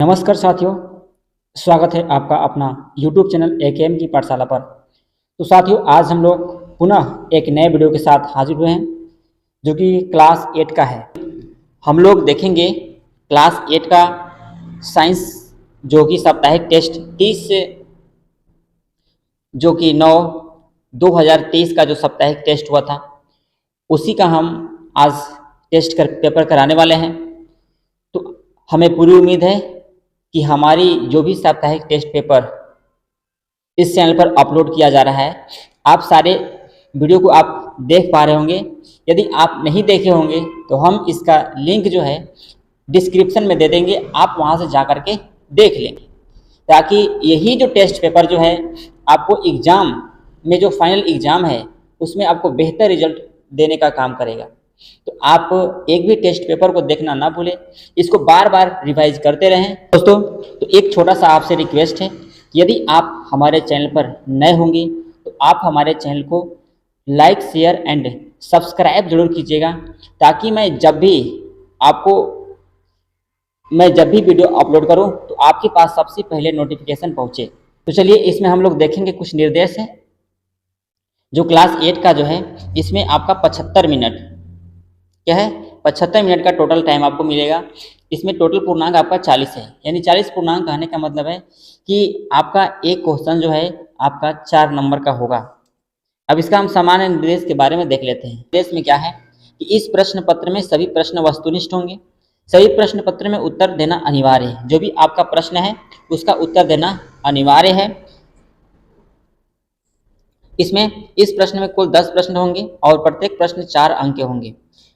नमस्कार साथियों, स्वागत है आपका अपना YouTube चैनल AKM की पाठशाला पर। तो साथियों, आज हम लोग पुनः एक नए वीडियो के साथ हाजिर हुए हैं जो कि क्लास 8 का है। हम लोग देखेंगे क्लास 8 का साइंस जो कि साप्ताहिक टेस्ट 30 से जो कि 9/2023 का जो साप्ताहिक टेस्ट हुआ था उसी का हम आज टेस्ट पेपर कराने वाले हैं। तो हमें पूरी उम्मीद है कि हमारी जो भी साप्ताहिक टेस्ट पेपर इस चैनल पर अपलोड किया जा रहा है, आप सारे वीडियो को आप देख पा रहे होंगे। यदि आप नहीं देखे होंगे तो हम इसका लिंक जो है डिस्क्रिप्शन में दे देंगे, आप वहां से जा कर के देख लेंगे, ताकि यही जो टेस्ट पेपर जो है आपको एग्ज़ाम में जो फाइनल एग्ज़ाम है उसमें आपको बेहतर रिजल्ट देने का काम करेगा। तो आप एक भी टेस्ट पेपर को देखना ना भूलें, इसको बार बार रिवाइज करते रहें। दोस्तों, तो एक छोटा सा आपसे रिक्वेस्ट है कि यदि आप हमारे चैनल पर नए होंगे तो आप हमारे चैनल को लाइक, शेयर एंड सब्सक्राइब जरूर कीजिएगा, ताकि मैं जब भी वीडियो अपलोड करूं तो आपके पास सबसे पहले नोटिफिकेशन पहुंचे। तो चलिए, इसमें हम लोग देखेंगे कुछ निर्देश है जो क्लास 8 का जो है, इसमें आपका 75 मिनट क्या है, 75 मिनट का टोटल टाइम आपको मिलेगा। इसमें टोटल पूर्णांक आपका 40 है, यानी 40 पूर्णांक कहने का मतलब है कि आपका एक क्वेश्चन जो है आपका 4 नंबर का होगा। अब इसका हम सामान्य निर्देश के बारे में देख लेते हैं। निर्देश में क्या है कि इस प्रश्न पत्र में सभी प्रश्न वस्तुनिष्ठ होंगे, सभी प्रश्न पत्र में उत्तर देना अनिवार्य है। जो भी आपका प्रश्न है उसका उत्तर देना अनिवार्य है। इसमें इस प्रश्न में कुल 10 प्रश्न होंगे और प्रत्येक प्रश्न 4 अंक के होंगे।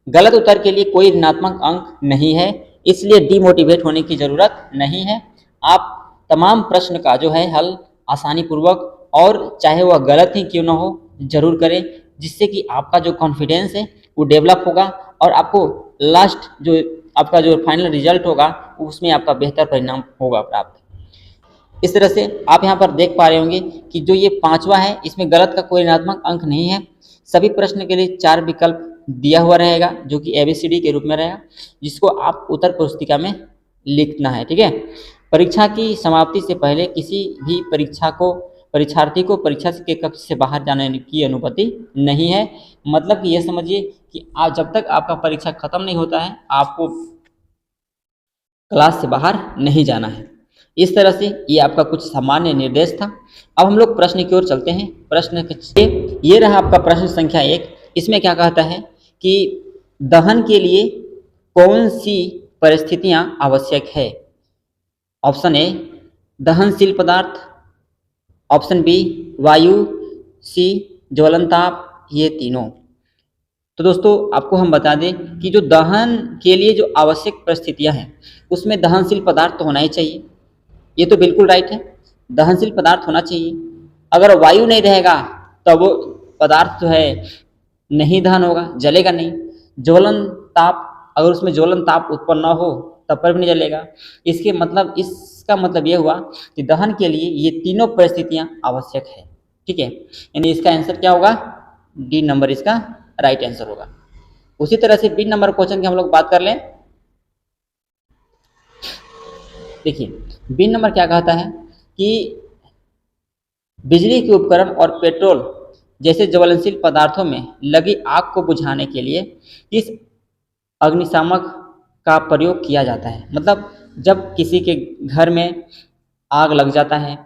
गलत उत्तर के लिए कोई ऋणात्मक अंक नहीं है, इसलिए डिमोटिवेट होने की जरूरत नहीं है। आप तमाम प्रश्न का जो है हल आसानी पूर्वक और चाहे वह गलत ही क्यों ना हो जरूर करें, जिससे कि आपका जो कॉन्फिडेंस है वो डेवलप होगा और आपको लास्ट जो आपका जो फाइनल रिजल्ट होगा उसमें आपका बेहतर परिणाम होगा प्राप्त। इस तरह से आप यहाँ पर देख पा रहे होंगे कि जो ये 5वां है इसमें गलत का कोई ऋणात्मक अंक नहीं है। सभी प्रश्न के लिए 4 विकल्प दिया हुआ रहेगा जो कि ABCD के रूप में रहेगा, जिसको आप उत्तर पुस्तिका में लिखना है। ठीक है, परीक्षा की समाप्ति से पहले किसी भी परीक्षार्थी को परीक्षा के कक्ष से बाहर जाने की अनुमति नहीं है। मतलब कि ये समझिए कि आप जब तक आपका परीक्षा खत्म नहीं होता है आपको क्लास से बाहर नहीं जाना है। इस तरह से ये आपका कुछ सामान्य निर्देश था। अब हम लोग प्रश्न की ओर चलते हैं। प्रश्न ये रहा आपका प्रश्न संख्या 1। इसमें क्या कहता है कि दहन के लिए कौन सी परिस्थितियां आवश्यक है। ऑप्शन ए दहनशील पदार्थ, ऑप्शन बी वायु, सी ज्वलनताप, ये तीनों। तो दोस्तों, आपको हम बता दें कि जो दहन के लिए जो आवश्यक परिस्थितियां हैं उसमें दहनशील पदार्थ तो होना ही चाहिए, ये तो बिल्कुल राइट है, दहनशील पदार्थ होना चाहिए। अगर वायु नहीं रहेगा तो वो पदार्थ जो है नहीं दहन होगा, जलेगा नहीं। ज्वलन ताप, अगर उसमें ज्वलन ताप उत्पन्न ना हो तब पर भी नहीं जलेगा। इसका मतलब ये हुआ कि दहन के लिए ये तीनों परिस्थितियां आवश्यक है। ठीक है, यानी इसका आंसर क्या होगा, डी नंबर इसका राइट आंसर होगा। उसी तरह से बी नंबर क्वेश्चन की हम लोग बात कर लें। देखिए, बी नंबर क्या कहता है कि बिजली के उपकरण और पेट्रोल जैसे ज्वलनशील पदार्थों में लगी आग को बुझाने के लिए किस अग्निशामक का प्रयोग किया जाता है। मतलब जब किसी के घर में आग लग जाता है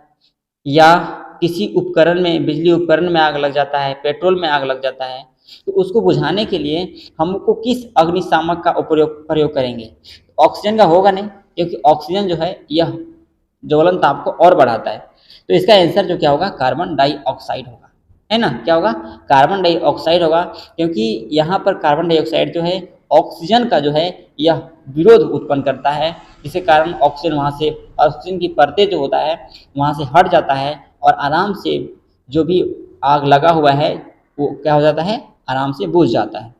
या किसी उपकरण में, बिजली उपकरण में आग लग जाता है, पेट्रोल में आग लग जाता है, तो उसको बुझाने के लिए हमको किस अग्निशामक का प्रयोग करेंगे। ऑक्सीजन का होगा नहीं, क्योंकि ऑक्सीजन जो है यह ज्वलन ताप को और बढ़ाता है। तो इसका आंसर जो क्या होगा, कार्बन डाइऑक्साइड होगा, है ना। क्या होगा, कार्बन डाइऑक्साइड होगा, क्योंकि यहाँ पर कार्बन डाइऑक्साइड जो है ऑक्सीजन का जो है यह विरोध उत्पन्न करता है, जिसके कारण ऑक्सीजन की परतें जो होता है वहाँ से हट जाता है और आराम से जो भी आग लगा हुआ है वो क्या हो जाता है, आराम से बुझ जाता है।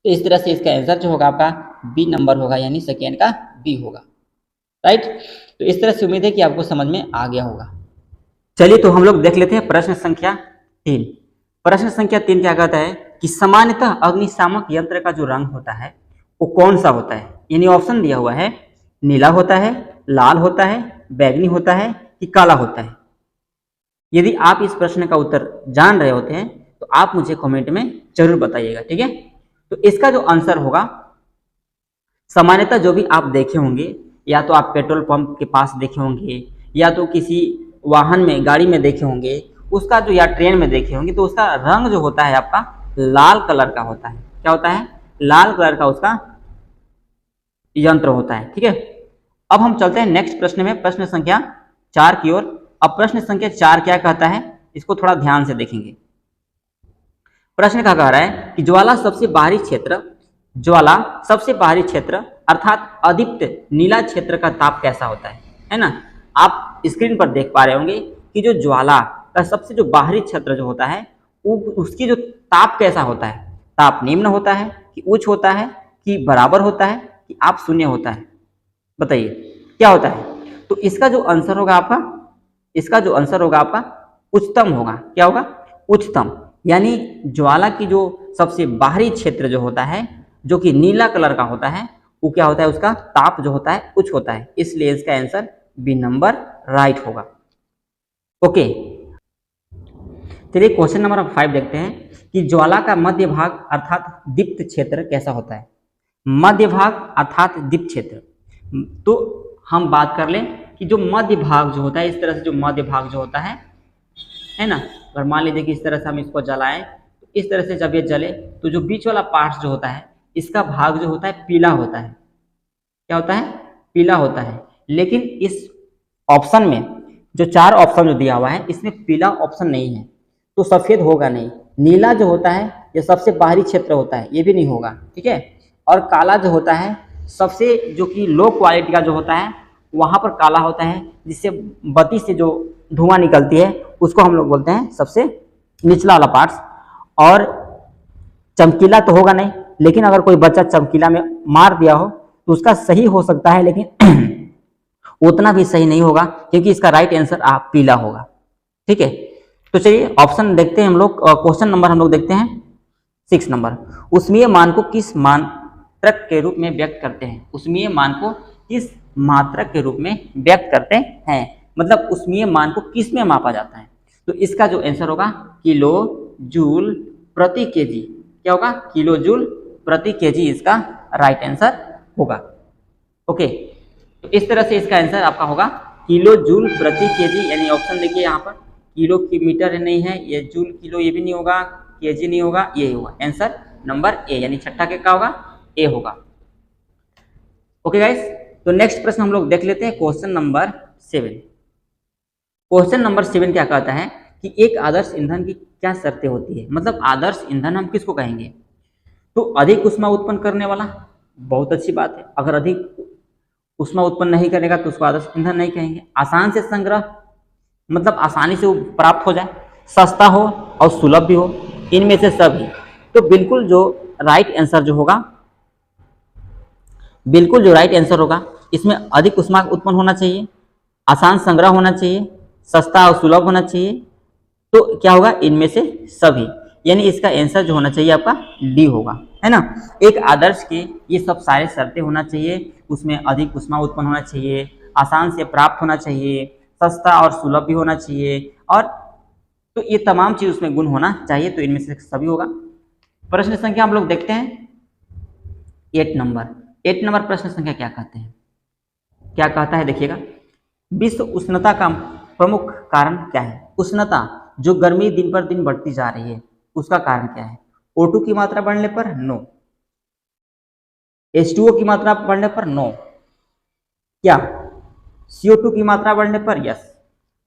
तो इस तरह से इसका आंसर जो होगा आपका बी नंबर होगा, यानी सेकेंड का बी होगा, राइट। तो इस तरह से उम्मीद है कि आपको समझ में आ गया होगा। चलिए, तो हम लोग देख लेते हैं प्रश्न संख्या 3। प्रश्न संख्या 3 क्या कहता है कि सामान्यतः अग्निशामक यंत्र का जो रंग होता है वो कौन सा होता है। यानी ऑप्शन दिया हुआ है, नीला होता है, लाल होता है, बैंगनी होता है कि काला होता है? यदि आप इस प्रश्न का उत्तर जान रहे होते हैं तो आप मुझे कमेंट में जरूर बताइएगा, ठीक है। तो इसका जो आंसर होगा, सामान्यतः जो भी आप देखे होंगे, या तो आप पेट्रोल पंप के पास देखे होंगे, या तो किसी वाहन में, गाड़ी में देखे होंगे, उसका जो, या ट्रेन में देखे होंगे, तो उसका रंग जो होता है आपका लाल कलर का होता है। क्या होता है? लाल कलर का उसका यंत्र होता है, ठीक है। अब हम चलते हैं नेक्स्ट प्रश्न में, प्रश्न संख्या 4 की ओर। अब प्रश्न संख्या 4 क्या कहता है, इसको थोड़ा ध्यान से देखेंगे। प्रश्न क्या कह रहा है कि ज्वाला सबसे बाहरी क्षेत्र अर्थात अदीप्त नीला क्षेत्र का ताप कैसा होता है ना। आप स्क्रीन पर देख पा रहे होंगे कि जो ज्वाला का सबसे जो बाहरी क्षेत्र जो होता है, उसकी जो ताप कैसा होता है, ताप निम्न होता है कि उच्च होता है कि बराबर होता है कि आप शून्य होता है? बताइए क्या होता है। तो इसका जो आंसर होगा आपका उच्चतम होगा। क्या होगा? उच्चतम। यानी ज्वाला की जो सबसे बाहरी क्षेत्र जो होता है, जो कि नीला कलर का होता है, वो क्या होता है, उसका ताप जो होता है उच्च होता है। इसलिए इसका आंसर बी नंबर राइट होगा। ओके, चलिए क्वेश्चन नंबर 5 देखते हैं कि ज्वाला का मध्य भाग अर्थात दीप्त क्षेत्र कैसा होता है। मध्य भाग अर्थात दीप्त क्षेत्र, तो हम बात कर लें कि जो मध्य भाग जो होता है, इस तरह से जो मध्य भाग जो होता है ना, अगर मान लीजिए कि इस तरह से हम इसको जलाएं, तो इस तरह से जब ये जले तो जो बीच वाला पार्ट जो होता है, इसका भाग जो होता है पीला होता है। क्या होता है? पीला होता है। लेकिन इस ऑप्शन में जो 4 ऑप्शन जो दिया हुआ है, इसमें पीला ऑप्शन नहीं है, तो सफेद होगा नहीं। नीला जो होता है ये सबसे बाहरी क्षेत्र होता है, ये भी नहीं होगा, ठीक है। और काला जो होता है सबसे जो कि लो क्वालिटी का जो होता है, वहां पर काला होता है, जिससे बत्ती से जो धुआं निकलती है उसको हम लोग बोलते हैं सबसे निचला वाला पार्ट्स। और चमकीला तो होगा नहीं, लेकिन अगर कोई बच्चा चमकीला में मार दिया हो तो उसका सही हो सकता है, लेकिन उतना भी सही नहीं होगा, क्योंकि इसका राइट आंसर आप पीला होगा, ठीक है। तो चलिए ऑप्शन देखते हैं हम लोग, क्वेश्चन नंबर हम लोग देखते हैं 6 नंबर। उष्मीय मान को किस मात्रक के रूप में व्यक्त करते हैं? उष्मीय मान को किस मात्रक के रूप में व्यक्त करते हैं, मतलब उष्मीय मान को किस में मापा जाता है? तो इसका जो आंसर होगा किलो जूल प्रति केजी। क्या होगा? किलो जूल प्रति केजी इसका राइट आंसर होगा। ओके, तो इस तरह से इसका आंसर आपका होगा किलो जूल प्रति केजी। यानी ऑप्शन देखिए यहाँ पर, किलो की मीटर नहीं है, ये जूल किलो ये भी नहीं होगा, केजी नहीं होगा, ये होगा आंसर नंबर ए, यानी छठा के क्या होगा? ए होगा। ओके गाइस, तो नेक्स्ट प्रश्न हम लोग देख लेते हैं, क्वेश्चन नंबर 7। क्वेश्चन नंबर 7 क्या कहता है कि एक आदर्श ईंधन की क्या शर्तें होती है? मतलब आदर्श ईंधन हम किसको कहेंगे? तो अधिक ऊष्मा उत्पन्न करने वाला, बहुत अच्छी बात है। अगर अधिक ऊष्मा उत्पन्न नहीं करेगा तो उसको आदर्श ईंधन नहीं कहेंगे। आसान से संग्रह, मतलब आसानी से वो प्राप्त हो जाए, सस्ता हो और सुलभ भी हो, इनमें से सभी। तो बिल्कुल जो राइट आंसर जो होगा, इसमें अधिक ऊष्मा उत्पन्न होना चाहिए, आसान संग्रह होना चाहिए, सस्ता और सुलभ होना चाहिए। तो क्या होगा? इनमें से सभी, यानी इसका आंसर जो होना चाहिए आपका डी होगा, है ना। एक आदर्श के ये सब सारे शर्तें होना चाहिए, उसमें अधिक ऊष्मा उत्पन्न होना चाहिए, आसान से प्राप्त होना चाहिए, सस्ता और सुलभ भी होना चाहिए, और तो ये तमाम चीज उसमें गुण होना चाहिए। तो इनमें से सभी होगा। प्रश्न संख्या हम लोग देखते हैं 8 नंबर प्रश्न संख्या क्या कहते हैं? क्या कहता है देखिएगा, विश्व उष्णता का प्रमुख कारण क्या है? उष्णता, जो गर्मी दिन पर दिन बढ़ती जा रही है, उसका कारण क्या है? O2 की मात्रा बढ़ने पर? नो। H2O की मात्रा बढ़ने पर? नो। क्या? CO2 की मात्रा बढ़ने पर? यस।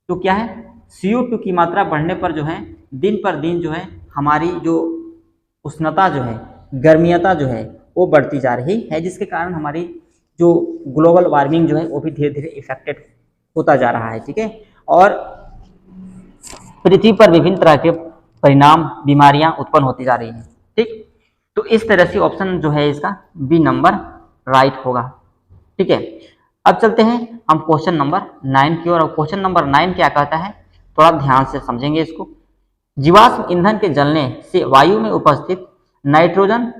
तो क्या है? CO2 की मात्रा बढ़ने पर जो है दिन पर दिन जो है हमारी जो उष्णता जो है, गर्मीयता जो है वो बढ़ती जा रही है, जिसके कारण हमारी जो ग्लोबल वार्मिंग जो है वो भी धीरे धीरे इफेक्टेड होता जा रहा है, ठीक है। और पृथ्वी पर विभिन्न तरह के परिणाम, बीमारियां उत्पन्न होती जा रही हैं, ठीक। तो इस तरह से ऑप्शन जो है इसका बी नंबर राइट होगा, ठीक है। अब चलते हैं हम क्वेश्चन नंबर 9 की ओर। क्वेश्चन नंबर 9 क्या कहता है, थोड़ा ध्यान से समझेंगे इसको। जीवाश्म ईंधन के जलने से वायु में उपस्थित नाइट्रोजन,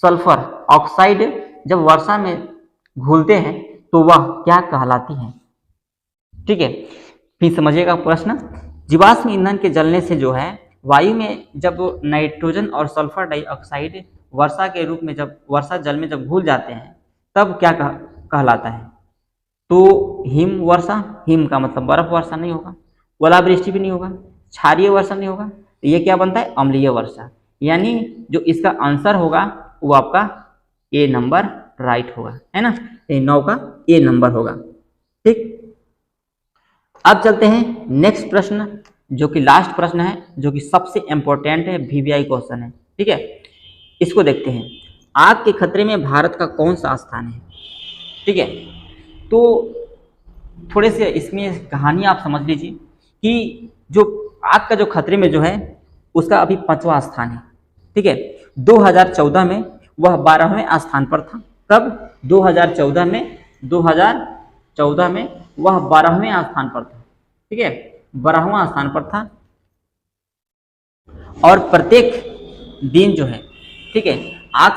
सल्फर ऑक्साइड जब वर्षा में घुलते हैं तो वह क्या कहलाती है। ठीक है, फिर समझिएगा प्रश्न। जीवाश्म ईंधन के जलने से जो है वायु में जब नाइट्रोजन और सल्फर डाइऑक्साइड वर्षा के रूप में जब वर्षा जल में जब घुल जाते हैं तब क्या कहलाता है। तो हिम वर्षा, हिम का मतलब बर्फ वर्षा नहीं होगा, ओलावृष्टि भी नहीं होगा, क्षारीय वर्षा नहीं होगा, तो ये क्या बनता है, अम्लीय वर्षा। यानी जो इसका आंसर होगा वो आपका ए नंबर राइट होगा, है ना, 9 का ए नंबर होगा। ठीक, अब चलते हैं नेक्स्ट प्रश्न, जो कि लास्ट प्रश्न है, जो कि सबसे इंपॉर्टेंट है, वीवीआई क्वेश्चन है। ठीक है, इसको देखते हैं। आग के खतरे में भारत का कौन सा स्थान है। ठीक है, तो थोड़े से इसमें कहानी आप समझ लीजिए कि जो आग का जो खतरे में जो है उसका अभी 5वां स्थान है। ठीक है, 2014 में वह 12वें स्थान पर था। कब, 2014 में वह 12वें स्थान पर था। ठीक है, 12वां स्थान पर था। और प्रत्येक दिन जो है, ठीक है, आग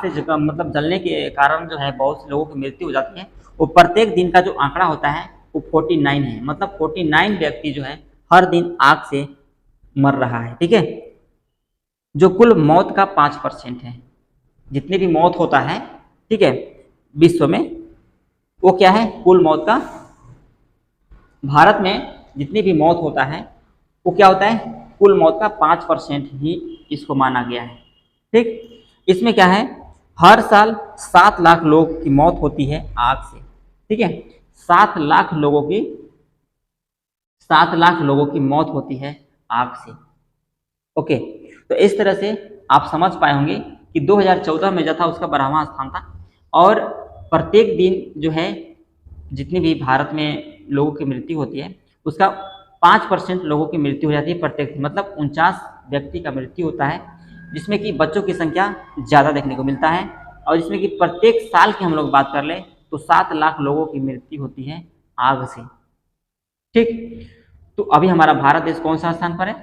से मतलब जलने के कारण जो है बहुत से लोगों की मृत्यु हो जाती है। वो प्रत्येक दिन का जो आंकड़ा होता है वो 49 है, मतलब 49 व्यक्ति जो है हर दिन आग से मर रहा है। ठीक है, जो कुल मौत का 5% है। जितनी भी मौत होता है, ठीक है, विश्व में, वो क्या है, कुल मौत का, भारत में जितनी भी मौत होता है वो क्या होता है, कुल मौत का 5% ही इसको माना गया है। ठीक, इसमें क्या है, हर साल 7 लाख लोग की मौत होती है आग से। ठीक है, 7 लाख लोगों की मौत होती है आग से। ओके, तो इस तरह से आप समझ पाए होंगे कि 2014 में जो था उसका 12वां स्थान था। और प्रत्येक दिन जो है जितनी भी भारत में लोगों की मृत्यु होती है उसका 5% लोगों की मृत्यु हो जाती है प्रत्येक, मतलब 49 व्यक्ति का मृत्यु होता है, जिसमें कि बच्चों की संख्या ज़्यादा देखने को मिलता है। और जिसमें कि प्रत्येक साल की हम लोग बात कर लें तो 7 लाख लोगों की मृत्यु होती है आग से। ठीक, तो अभी हमारा भारत देश कौन सा स्थान पर है,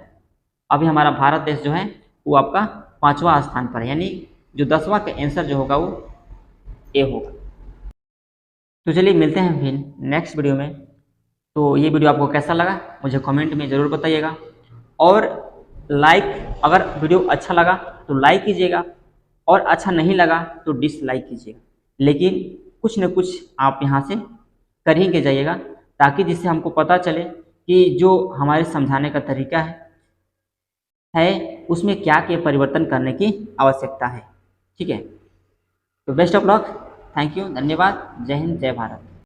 अभी हमारा भारत देश जो है वो आपका 5वां स्थान पर है, यानी जो 10वां का आंसर जो होगा वो ए होगा। तो चलिए मिलते हैं फिर नेक्स्ट वीडियो में। तो ये वीडियो आपको कैसा लगा मुझे कमेंट में ज़रूर बताइएगा। और लाइक, अगर वीडियो अच्छा लगा तो लाइक कीजिएगा, और अच्छा नहीं लगा तो डिसलाइक कीजिएगा, लेकिन कुछ न कुछ आप यहाँ से कर ही के जाइएगा, ताकि जिससे हमको पता चले कि जो हमारे समझाने का तरीका है उसमें क्या क्या परिवर्तन करने की आवश्यकता है। ठीक है, तो best of luck, thank you, धन्यवाद, जय हिंद, जय भारत।